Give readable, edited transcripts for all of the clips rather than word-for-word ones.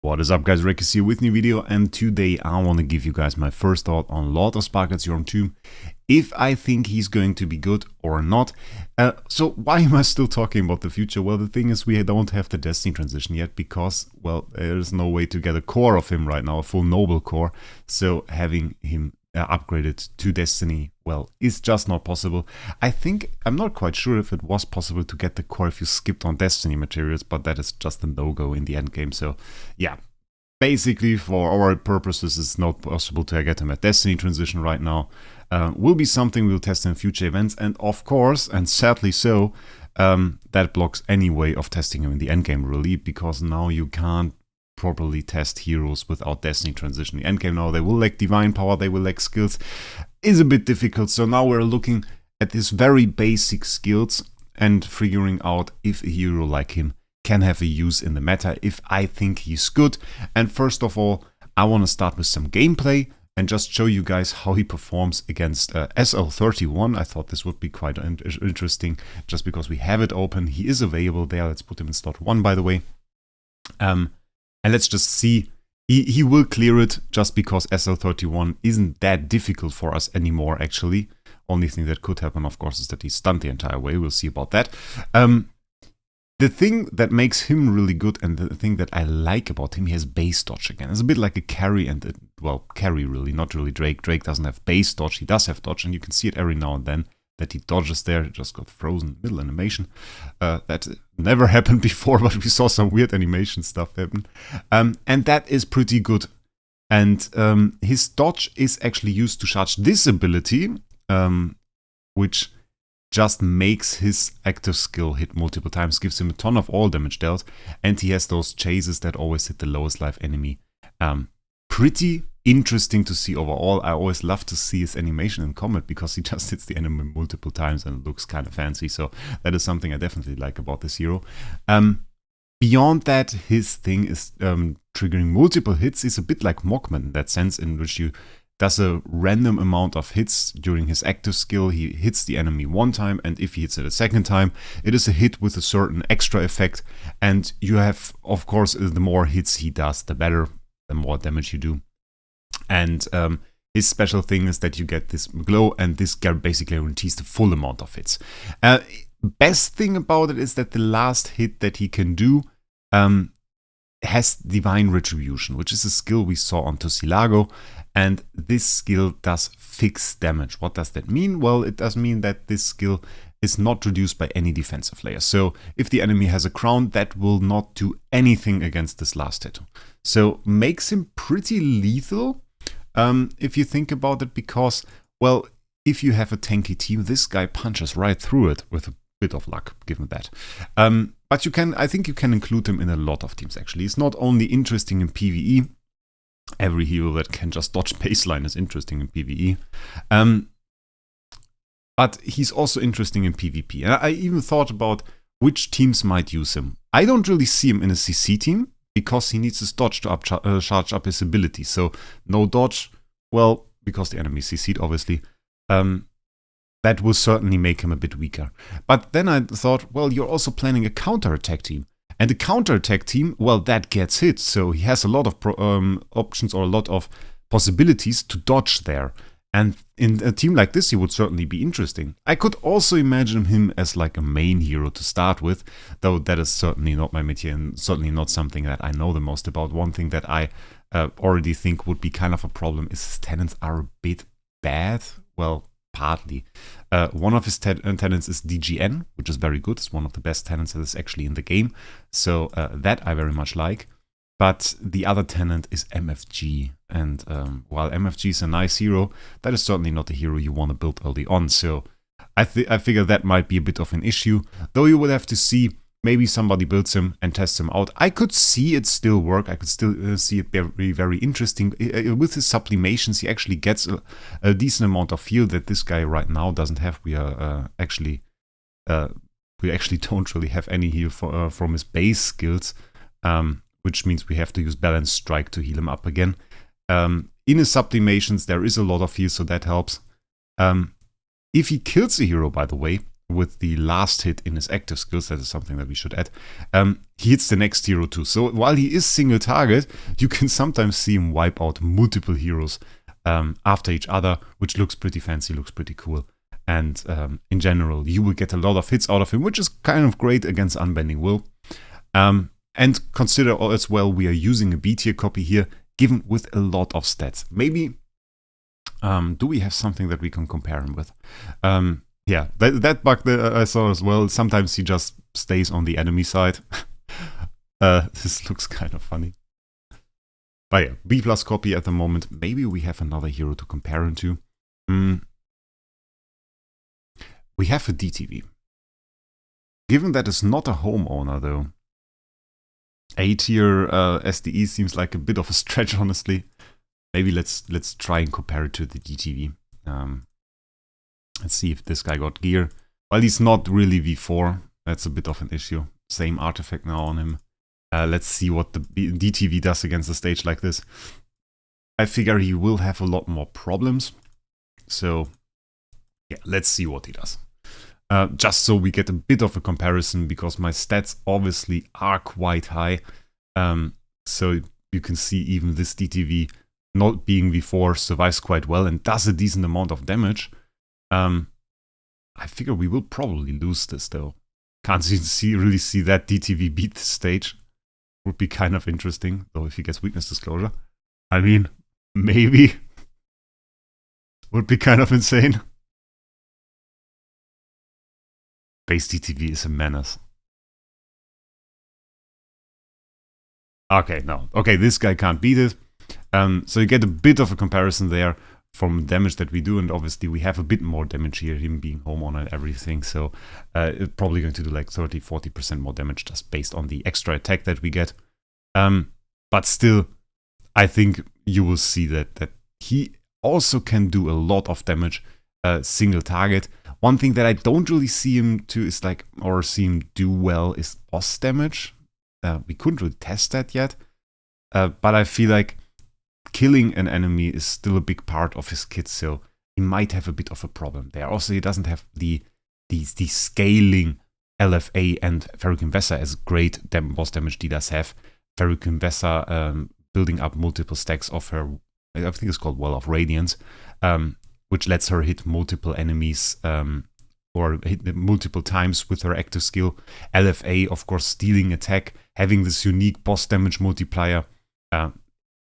What is up, guys? Wraec is here with new video, and today I want to give you guys my first thought on LoS Yorhm Tum, if I think he's going to be good or not. So why am I still talking about the future? Well, the thing is, we don't have the Destiny transition yet because, well, there's no way to get a core of him right now, a full noble core. So having him upgraded to Destiny, well, is just not possible. I'm not quite sure if it was possible to get the core if you skipped on Destiny materials, but that is just a no-go in the end game. So yeah, basically for our purposes it's not possible to get him at Destiny transition right now. Will be something we'll test in future events, and of course, and sadly so, that blocks any way of testing him in the endgame really, because now you can't properly test heroes without Destiny transition. The endgame now, they will lack divine power, they will lack skills, is a bit difficult. So now we're looking at these very basic skills and figuring out if a hero like him can have a use in the meta, if I think he's good. And first of all, I want to start with some gameplay and just show you guys how he performs against SL31. I thought this would be quite interesting just because we have it open. He is available there. Let's put him in slot 1, by the way. And let's just see, he will clear it just because SL31 isn't that difficult for us anymore, actually. Only thing that could happen, of course, is that he's stunned the entire way. We'll see about that. The thing that makes him really good, and the thing that I like about him, he has base dodge again. It's a bit like a carry, and well, carry really, not really Drake. Drake doesn't have base dodge, he does have dodge, and you can see it every now and then that he dodges there. It just got frozen middle animation. That never happened before, but we saw some weird animation stuff happen. And that is pretty good. And his dodge is actually used to charge this ability, which just makes his active skill hit multiple times, gives him a ton of all damage dealt, and he has those chases that always hit the lowest life enemy. Pretty interesting to see overall. I always love to see his animation in combat because he just hits the enemy multiple times and it looks kind of fancy. So that is something I definitely like about this hero. Beyond that, his thing is triggering multiple hits. He's a bit like Mockman in that sense, in which you does a random amount of hits during his active skill. He hits the enemy one time, and if he hits it a second time, it is a hit with a certain extra effect. And you have, of course, the more hits he does, the better, the more damage you do. And his special thing is that you get this glow, and this basically guarantees the full amount of hits. Best thing about it is that the last hit that he can do has Divine Retribution, which is a skill we saw on Tussilago, and this skill does fixed damage. What does that mean? Well, it does mean that this skill is not reduced by any defensive layer. So if the enemy has a crown, that will not do anything against this last hit. So makes him pretty lethal, if you think about it, because, well, if you have a tanky team, this guy punches right through it with a bit of luck, given that. But I think you can include him in a lot of teams, actually. He's not only interesting in PvE. Every hero that can just dodge baseline is interesting in PvE. But he's also interesting in PvP. And I even thought about which teams might use him. I don't really see him in a CC team because he needs his dodge to charge up his ability. So no dodge, well, because the enemy is CC'd, obviously. That will certainly make him a bit weaker. But then I thought, well, you're also planning a counterattack team. And the counterattack team, well, that gets hit. So he has a lot of options, or a lot of possibilities to dodge there. And in a team like this, he would certainly be interesting. I could also imagine him as like a main hero to start with, though that is certainly not my métier and certainly not something that I know the most about. One thing that I already think would be kind of a problem is his tenants are a bit bad. Well, partly. One of his tenants is DGN, which is very good. It's one of the best tenants that is actually in the game. So that I very much like. But the other tenant is MFG. And while MFG is a nice hero, that is certainly not the hero you want to build early on. So I figure that might be a bit of an issue. Though you would have to see, maybe somebody builds him and tests him out. I could see it still work. I could still see it very, very interesting. With his sublimations, he actually gets a decent amount of heal that this guy right now doesn't have. We actually don't really have any heal from his base skills, which means we have to use Balance Strike to heal him up again. In his sublimations, there is a lot of heal, so that helps. If he kills a hero, by the way, with the last hit in his active skills, that is something that we should add, he hits the next hero too. So while he is single target, you can sometimes see him wipe out multiple heroes after each other, which looks pretty fancy, looks pretty cool. And in general, you will get a lot of hits out of him, which is kind of great against Unbending Will. And consider as well, we are using a B tier copy here, given with a lot of stats. Maybe, do we have something that we can compare him with? Yeah, that bug that I saw as well. Sometimes he just stays on the enemy side. This looks kind of funny. But yeah, B+ copy at the moment. Maybe we have another hero to compare him to. We have a DTV. Given that it's not a homeowner though, A tier SDE seems like a bit of a stretch, honestly. Maybe let's try and compare it to the DTV. Let's see if this guy got gear. Well, he's not really V4. That's a bit of an issue. Same artifact now on him. Let's see what the DTV does against a stage like this. I figure he will have a lot more problems. So, yeah, let's see what he does. Just so we get a bit of a comparison, because my stats obviously are quite high. So you can see even this DTV, not being V4, survives quite well and does a decent amount of damage. I figure we will probably lose this though. Can't really see that DTV beat the stage. Would be kind of interesting, though, if he gets weakness disclosure. I mean, maybe. Would be kind of insane. Base DTV is a menace. Okay, no. Okay, this guy can't beat it. So you get a bit of a comparison there from damage that we do, and obviously we have a bit more damage here, him being homeowner and everything, so it's probably going to do like 30-40% more damage just based on the extra attack that we get. But still, I think you will see that he also can do a lot of damage single target. One thing that I don't really see him see him do well is boss damage. We couldn't really test that yet, but I feel like killing an enemy is still a big part of his kit, so he might have a bit of a problem there. Also, he doesn't have the scaling LFA and Ferrocene Vesa as great boss damage he does have. Ferrocene Vesa building up multiple stacks of her, I think it's called Well of Radiance, which lets her hit multiple enemies or hit them multiple times with her active skill. LFA, of course, stealing attack, having this unique boss damage multiplier,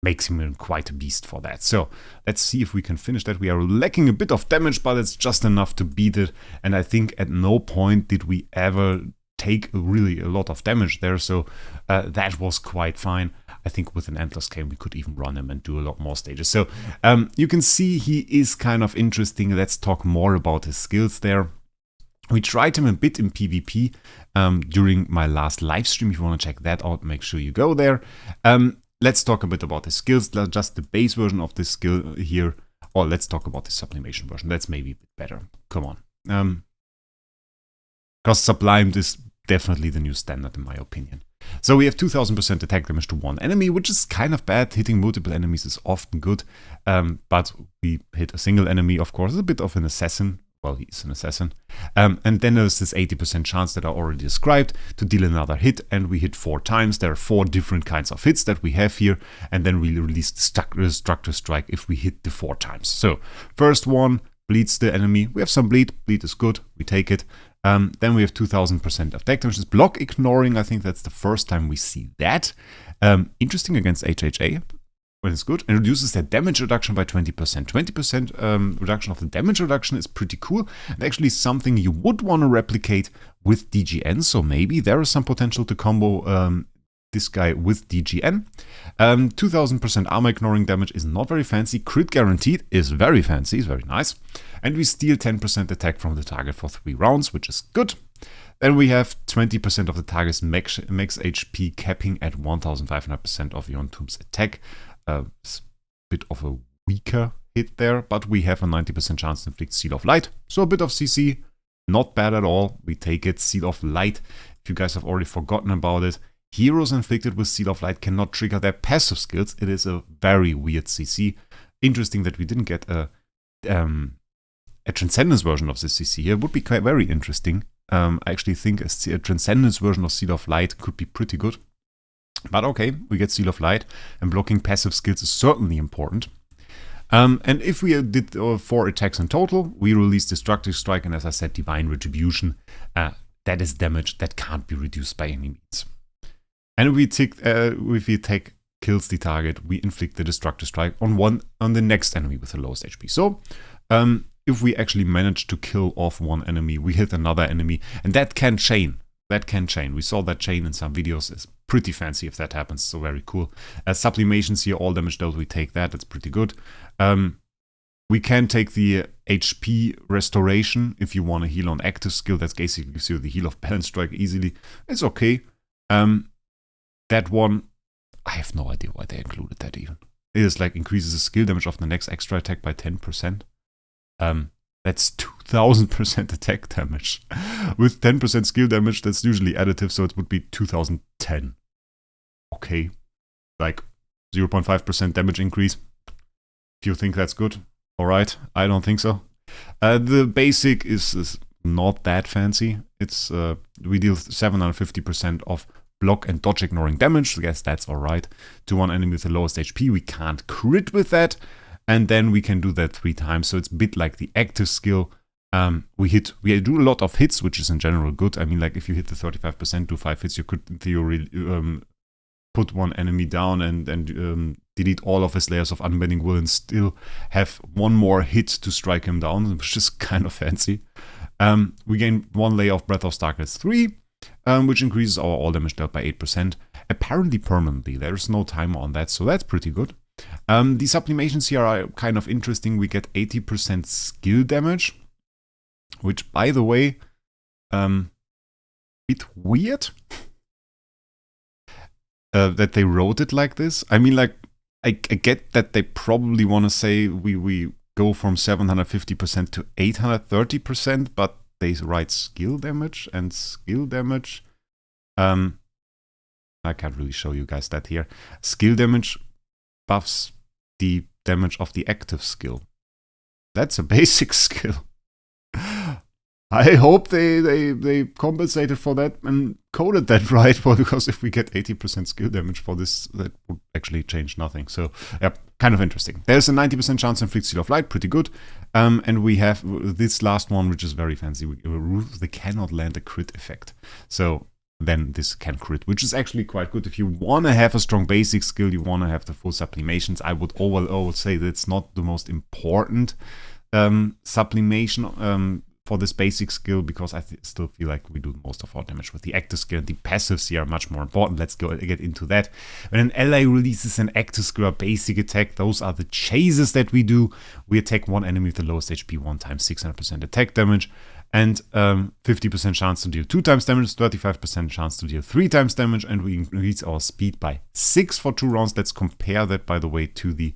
makes him quite a beast for that. So let's see if we can finish that. We are lacking a bit of damage, but it's just enough to beat it. And I think at no point did we ever take really a lot of damage there. So that was quite fine. I think with an Endless Game, we could even run him and do a lot more stages. So you can see he is kind of interesting. Let's talk more about his skills there. We tried him a bit in PvP during my last live stream. If you want to check that out, make sure you go there. Let's talk a bit about his skills, just the base version of this skill here. Or let's talk about the sublimation version. That's maybe a bit better. Come on. Because sublimed is definitely the new standard in my opinion. So we have 2000% attack damage to one enemy, which is kind of bad. Hitting multiple enemies is often good. But we hit a single enemy, of course, a bit of an assassin. Well, he's an assassin. And then there's this 80% chance that I already described to deal another hit, and we hit 4 times. There are 4 different kinds of hits that we have here, and then we release the destructive strike if we hit the 4 times. So first one bleeds the enemy. We have some bleed. Bleed is good. We take it. Then we have 2000% attack damage. Block ignoring. I think that's the first time we see that. Interesting against HHA. When it's good, and reduces their damage reduction by 20%. 20% reduction of the damage reduction is pretty cool, and actually something you would want to replicate with DGN, so maybe there is some potential to combo this guy with DGN. 2000% armor ignoring damage is not very fancy. Crit guaranteed is very fancy, is very nice. And we steal 10% attack from the target for 3 rounds, which is good. Then we have 20% of the target's max HP capping at 1500% of Yorhm Tum's attack. It's a bit of a weaker hit there, but we have a 90% chance to inflict Seal of Light. So a bit of CC, not bad at all. We take it. Seal of Light, if you guys have already forgotten about it, heroes inflicted with Seal of Light cannot trigger their passive skills. It is a very weird CC. Interesting that we didn't get a a Transcendence version of this CC here would be quite very interesting. I actually think a Transcendence version of Seal of Light could be pretty good. But okay, we get Seal of Light, and blocking passive skills is certainly important. And if we did 4 attacks in total, we release Destructive Strike and, as I said, Divine Retribution. That is damage that can't be reduced by any means. And if we take kills the target, we inflict the Destructive Strike on the next enemy with the lowest HP. So if we actually manage to kill off one enemy, we hit another enemy, and that can chain. That can chain. We saw that chain in some videos. It's pretty fancy if that happens, so very cool. Sublimations here, all damage dealt, we take that. That's pretty good. We can take the HP restoration if you want to heal on active skill. That basically gives you the heal of Balance Strike easily. It's okay. That one, I have no idea why they included that even. It is like increases the skill damage of the next extra attack by 10%. That's 2000% attack damage. With 10% skill damage, that's usually additive, so it would be 2010. Okay. Like 0.5% damage increase. If you think that's good, alright. I don't think so. The basic is not that fancy. It's we deal 750% of block and dodge ignoring damage. I guess that's alright. To one enemy with the lowest HP, we can't crit with that. And then we can do that 3 times. So it's a bit like the active skill. We do a lot of hits, which is in general good. I mean, like if you hit the 35%, do 5 hits, you could in theory put one enemy down and delete all of his layers of unbending will and still have one more hit to strike him down, which is kind of fancy. We gain 1 layer of Breath of Starkness 3, which increases our all damage dealt by 8%. Apparently permanently. There's no timer on that, so that's pretty good. The sublimations here are kind of interesting. We get 80% skill damage, which, by the way, bit weird that they wrote it like this. I mean, like, I get that they probably want to say we go from 750% to 830%, but they write skill damage and skill damage. I can't really show you guys that here. Skill damage buffs the damage of the active skill. That's a basic skill. I hope they compensated for that and coded that right, because if we get 80% skill damage for this, that would actually change nothing. So, yeah, kind of interesting. There's a 90% chance to inflict Seal of Light, pretty good. And we have this last one, which is very fancy. They cannot land a crit effect. So then this can crit, which is actually quite good. If you want to have a strong basic skill, you want to have the full sublimations. I would overall say that's not the most important sublimation for this basic skill, because I still feel like we do most of our damage with the active skill. The passives here are much more important. Let's get into that. When an ally releases an active skill or basic attack, those are the chases that we do. We attack one enemy with the lowest HP 1 time, 600% attack damage. And 50% chance to deal 2 times damage, 35% chance to deal 3 times damage, and we increase our speed by 6 for 2 rounds. Let's compare that, by the way, to the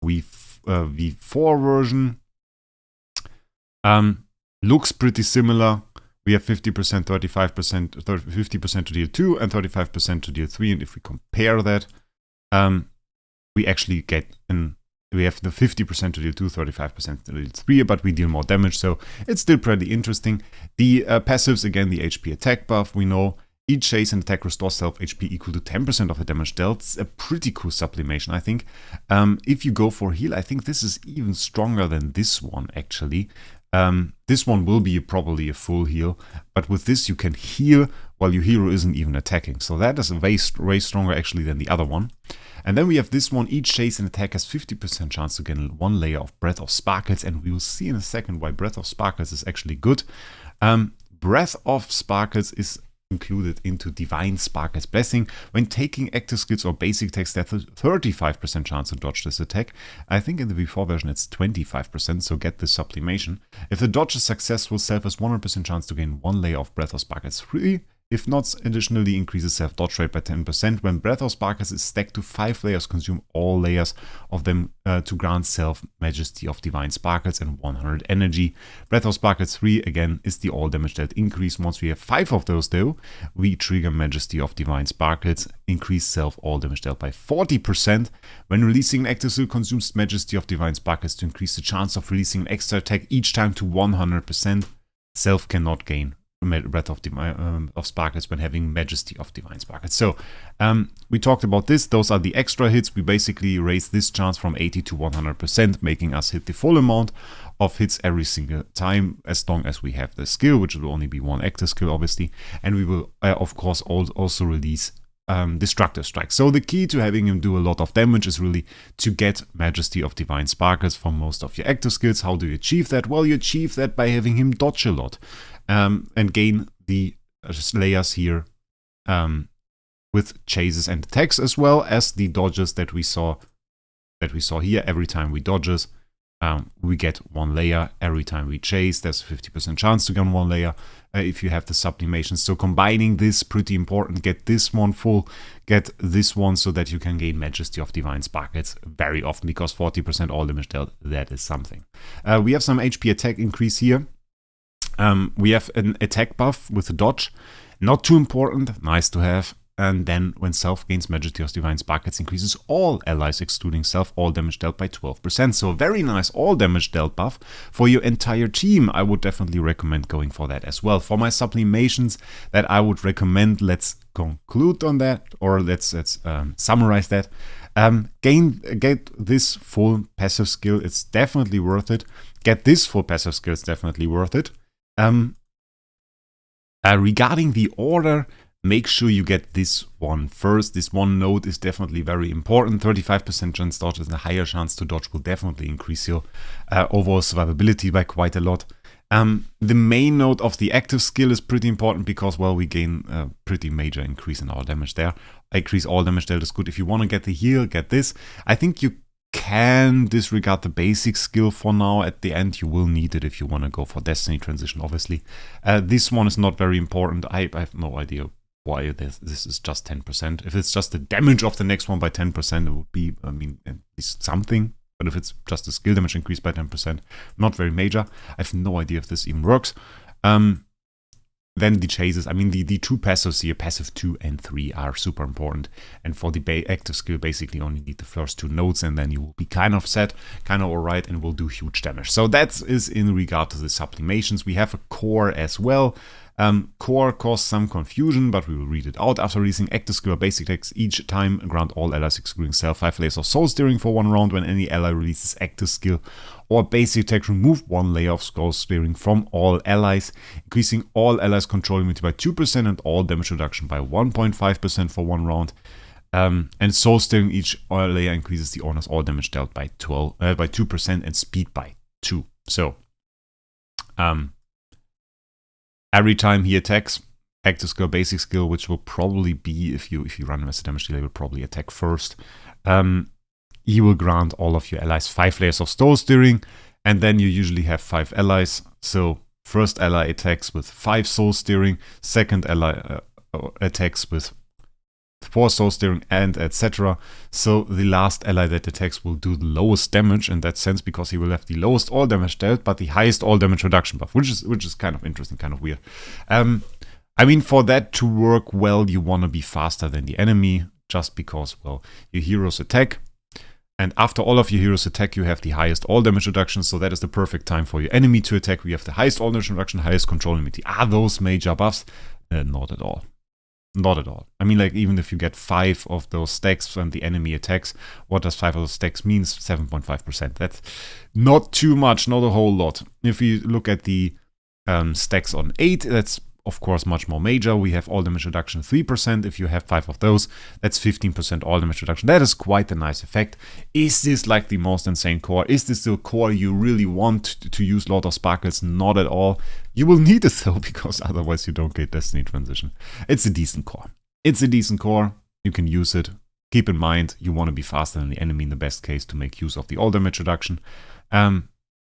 V4 version. Looks pretty similar. We have 50%, 35%, 50% to deal 2 and 35% to deal 3. And if we compare that, we actually get we have the 50% to deal 2, 35% to deal 3, but we deal more damage, so it's still pretty interesting. The passives, again, the HP attack buff, we know each chase and attack restores self HP equal to 10% of the damage dealt. It's a pretty cool sublimation, I think. If you go for heal, I think this is even stronger than this one, actually. This one will be probably a full heal, but with this you can heal while your hero isn't even attacking. So that is way stronger actually than the other one. And then we have this one, each chase and attack has 50% chance to gain 1 layer of Breath of Sparkles, and we will see in a second why Breath of Sparkles is actually good. Breath of Sparkles is included into Divine Sparkles Blessing. When taking active skills or basic attacks, there's a 35% chance to dodge this attack. I think in the V4 version it's 25%, so get this sublimation. If the dodge is successful, self has 100% chance to gain 1 layer of Breath of Sparkles free If not, additionally increases self-dodge rate by 10%. When Breath of Sparkles is stacked to 5 layers, consume all layers of them to grant self-majesty of Divine Sparkles and 100 energy. Breath of Sparkles 3, again, is the all damage dealt increase. Once we have 5 of those though, we trigger Majesty of Divine Sparkles, increase self all damage dealt by 40%. When releasing an active skill, consumes Majesty of Divine Sparkles to increase the chance of releasing an extra attack each time to 100%. Self cannot gain Breath of Sparkles when having Majesty of Divine Sparkles. So we talked about this. Those are the extra hits. We basically raise this chance from 80 to 100%, making us hit the full amount of hits every single time, as long as we have the skill, which will only be one active skill, obviously. And we will, of course, also release Destructive Strike. So the key to having him do a lot of damage is really to get Majesty of Divine Sparkles from most of your active skills. How do you achieve that? Well, you achieve that by having him dodge a lot. And gain the layers here with chases and attacks, as well as the dodges that we saw here. Every time we dodges, we get 1 layer. Every time we chase, there's a 50% chance to gain 1 layer if you have the sublimation. So combining this, pretty important. Get this one full, get this one, so that you can gain Majesty of Divine Sparkles very often, because 40% all damage dealt, that is something. We have some HP attack increase here. We have an attack buff with a dodge, not too important, nice to have. And then when self gains Majesty of Divine Sparkles, increases all allies excluding self all damage dealt by 12%. So a very nice all damage dealt buff for your entire team. I would definitely recommend going for that as well. For my sublimations that I would recommend, let's conclude on that, or let's summarize that. Get this full passive skill, it's definitely worth it. Get this full passive skill, it's definitely worth it. Regarding the order, make sure you get this one first. This one node is definitely very important. 35% chance dodge and a higher chance to dodge will definitely increase your overall survivability by quite a lot. The main node of the active skill is pretty important because, well, we gain a pretty major increase in our damage there. Increase all damage dealt is good. If you want to get the heal, get this. I think you can disregard the basic skill for now. At the end, you will need it if you want to go for Destiny Transition, obviously. This one is not very important. I have no idea why this is just 10%. If it's just the damage of the next one by 10%, it would be, I mean, at least something. But if it's just the skill damage increased by 10%, not very major. I have no idea if this even works. Then the chases, I mean, the two passives here, passive 2 and 3, are super important. And for the active skill, basically only need the first 2 nodes, and then you will be kind of set, kind of alright, and will do huge damage. So that is in regard to the sublimations. We have a core as well. Core caused some confusion, but we will read it out. After releasing active skill or basic attacks each time, grant all allies excluding self 5 layers of soul steering for 1 round. When any ally releases active skill or basic attack, remove 1 layer of soul steering from all allies, increasing all allies control immunity by 2% and all damage reduction by 1.5% for 1 round. And soul steering each layer increases the owner's all damage dealt by 2% and speed by 2. So every time he attacks, active skill, basic skill, which will probably be, if you run massive damage delay, will probably attack first. He will grant all of your allies 5 layers of soul steering, and then you usually have 5 allies. So first ally attacks with 5 soul steering, second ally attacks with 4 soul steering, and etc. So the last ally that attacks will do the lowest damage in that sense, because he will have the lowest all damage dealt, but the highest all damage reduction buff, which is kind of interesting, kind of weird. I mean, for that to work well, you want to be faster than the enemy, just because, well, your heroes attack, and after all of your heroes attack, you have the highest all damage reduction, so that is the perfect time for your enemy to attack. We have the highest all damage reduction, highest control immunity. Are those major buffs? Not at all. Not at all. I mean, like, even if you get 5 of those stacks and the enemy attacks, what does 5 of those stacks mean? 7.5%. That's not too much, not a whole lot. If you look at the stacks on 8, that's of course much more major. We have all damage reduction 3%. If you have 5 of those, that's 15% all damage reduction. That is quite a nice effect. Is this like the most insane core? Is this the core you really want to use Lord of Sparkles? Not at all. You will need it though, because otherwise you don't get Destiny Transition. It's a decent core. It's a decent core. You can use it. Keep in mind, you want to be faster than the enemy in the best case to make use of the all damage reduction.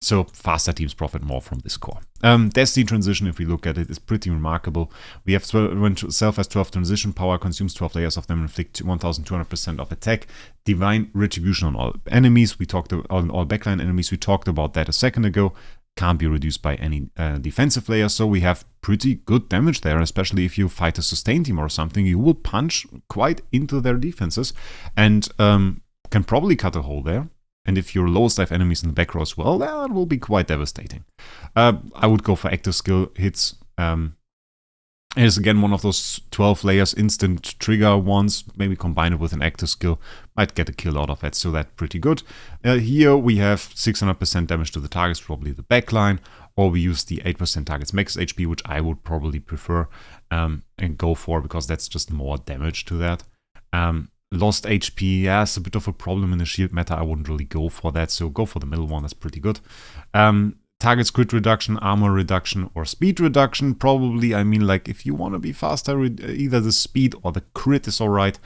So faster teams profit more from this core. Destiny transition, if we look at it, is pretty remarkable. We have 12, when Self has 12 transition power, consumes 12 layers of them, inflict 1200% of attack. Divine retribution on all enemies. We talked about on all backline enemies. We talked about that a second ago. Can't be reduced by any defensive layer, so we have pretty good damage there, especially if you fight a sustain team or something. You will punch quite into their defenses and can probably cut a hole there. And if your lowest life enemies in the back row as well, that will be quite devastating. I would go for active skill hits. It is again one of those 12 layers instant trigger ones. Maybe combine it with an active skill. Might get a kill out of that, so that's pretty good. Here we have 600% damage to the targets, probably the backline. Or we use the 8% targets max HP, which I would probably prefer and go for, because that's just more damage to that. Lost HP, yeah, it's a bit of a problem in the shield meta. I wouldn't really go for that, so go for the middle one. That's pretty good. Targets crit reduction, armor reduction, or speed reduction. Probably, I mean, like, if you want to be faster, either the speed or the crit is alright.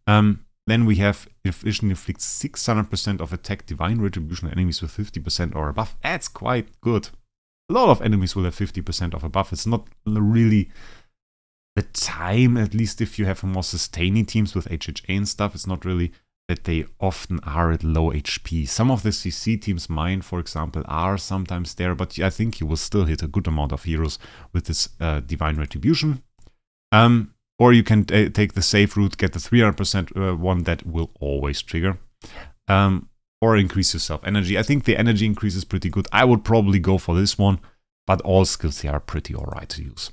Then we have Efficient inflicts 600% of attack, divine retribution on enemies with 50% or above. That's quite good. A lot of enemies will have 50% of above. It's not really the time, at least if you have more sustaining teams with HHA and stuff, it's not really that they often are at low HP. Some of the CC teams, mine for example, are sometimes there, but I think you will still hit a good amount of heroes with this Divine Retribution. Or you can take the safe route, get the 300% one that will always trigger. Or increase your self-energy. I think the energy increase is pretty good. I would probably go for this one, but all skills here are pretty alright to use.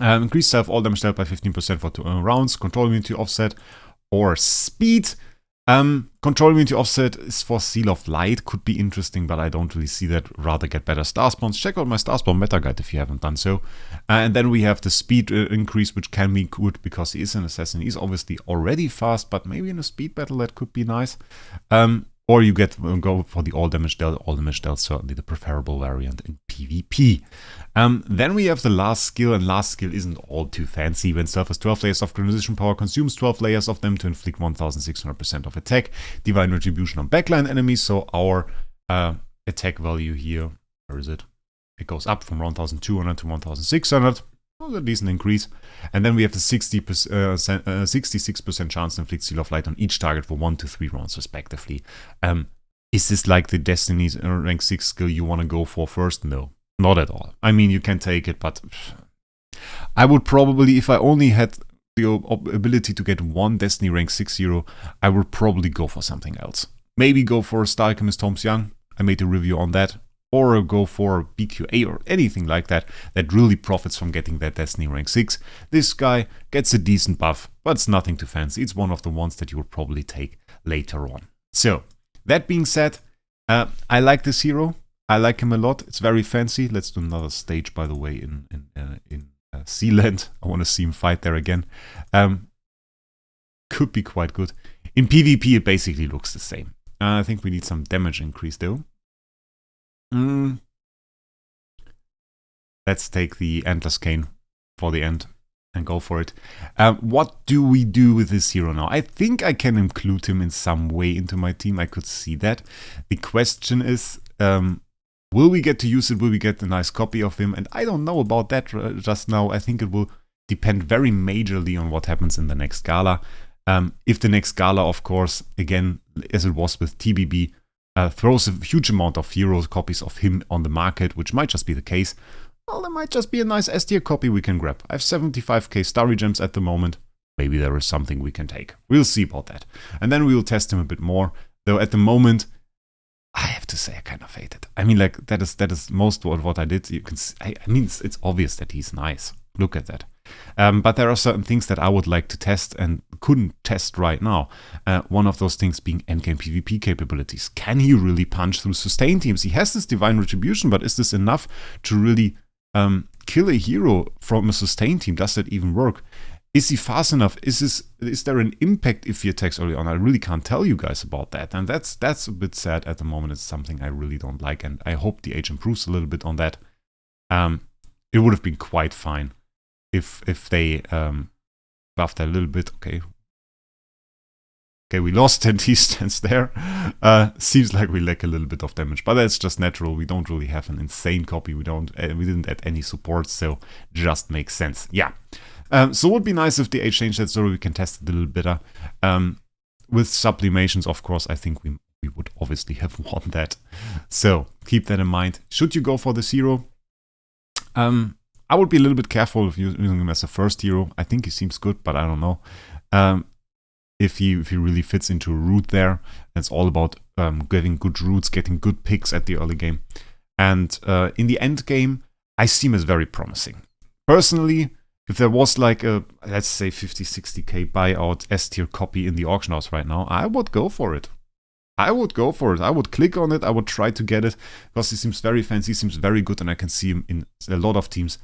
Increase all damage dealt by 15% for 2 rounds. Control immunity offset or speed. Control immunity offset is for Seal of Light. Could be interesting, but I don't really see that. Rather get better star spawns. Check out my star spawn meta guide if you haven't done so. And then we have the speed increase, which can be good because he is an assassin. He's obviously already fast, but maybe in a speed battle that could be nice. Or you go for the all damage dealt. All damage dealt, certainly the preferable variant in PvP. Then we have the last skill, and last skill isn't all too fancy. When Self has 12 layers of transition power, consumes 12 layers of them to inflict 1600% of attack. Divine Retribution on backline enemies, so our attack value here, where is it? It goes up from 1200 to 1600. A decent increase. And then we have the 66% chance to inflict Seal of Light on each target for 1 to 3 rounds respectively. Is this like the Destiny's rank 6 skill you want to go for first? No, not at all. I mean, you can take it, but I would probably, if I only had the ability to get one Destiny rank 6 hero, I would probably go for something else. Maybe go for Star Alchemist Holmes Young. I made a review on that. Or go for BQA or anything like that that really profits from getting that Destiny rank 6. This guy gets a decent buff, but it's nothing too fancy. It's one of the ones that you would probably take later on. So, that being said, I like this hero. I like him a lot. It's very fancy. Let's do another stage, by the way, in Sealand. I want to see him fight there again. Could be quite good. In PvP, it basically looks the same. I think we need some damage increase, though. Let's take the Antler's Cane for the end and go for it. What do we do with this hero now? I think I can include him in some way into my team. I could see that. The question is, will we get to use it? Will we get a nice copy of him? And I don't know about that just now. I think it will depend very majorly on what happens in the next gala. If the next gala, of course, again, as it was with TBB, throws a huge amount of hero copies of him on the market, which might just be the case, well, there might just be a nice S tier copy we can grab. I have 75k Starry Gems at the moment. Maybe there is something we can take. We'll see about that. And then we will test him a bit more. Though at the moment, I have to say I kind of hate it. I mean, like, that is most of what I did. You can see, I mean, it's obvious that he's nice. Look at that. But there are certain things that I would like to test and couldn't test right now. One of those things being endgame PvP capabilities. Can he really punch through sustain teams? He has this Divine Retribution, but is this enough to really kill a hero from a sustain team? Does that even work? Is he fast enough? Is there an impact if he attacks early on? I really can't tell you guys about that. And that's a bit sad at the moment. It's something I really don't like. And I hope the age improves a little bit on that. It would have been quite fine if they buffed that a little bit. Okay, Okay, we lost and he stands there. Seems like we lack a little bit of damage, but that's just natural. We don't really have an insane copy. We didn't add any support, so just makes sense. Yeah. So it would be nice if they changed that so we can test it a little better. With sublimations, of course, I think we would obviously have won that. So keep that in mind. Should you go for this hero? I would be a little bit careful if using him as a first hero. I think he seems good, but I don't know. If he really fits into a route there. It's all about getting good routes, getting good picks at the early game. And in the end game, I see him as very promising. Personally, if there was like a, let's say 50-60k buyout S-tier copy in the auction house right now, I would go for it. I would go for it. I would click on it. I would try to get it because he seems very fancy, he seems very good, and I can see him in a lot of teams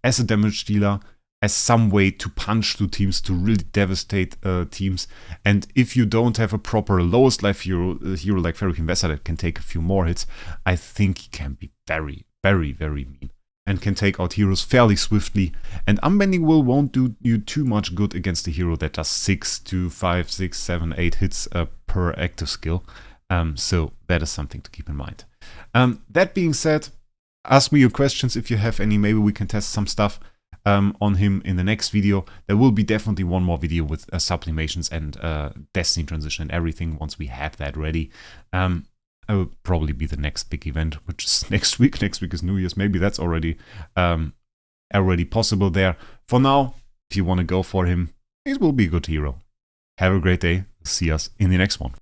as a damage dealer, as some way to punch through teams, to really devastate teams. And if you don't have a proper lowest life hero like Wraec that can take a few more hits, I think he can be very, very, very mean and can take out heroes fairly swiftly. And Unbending Will won't do you too much good against a hero that does 6 to 5, 6, 7, 8 hits per active skill. So that is something to keep in mind. That being said, ask me your questions if you have any. Maybe we can test some stuff on him in the next video. There will be definitely one more video with sublimations and Destiny transition and everything once we have that ready. It will probably be the next big event, which is next week. Next week is New Year's. Maybe that's already possible there. For now, if you want to go for him, it will be a good hero. Have a great day. See us in the next one.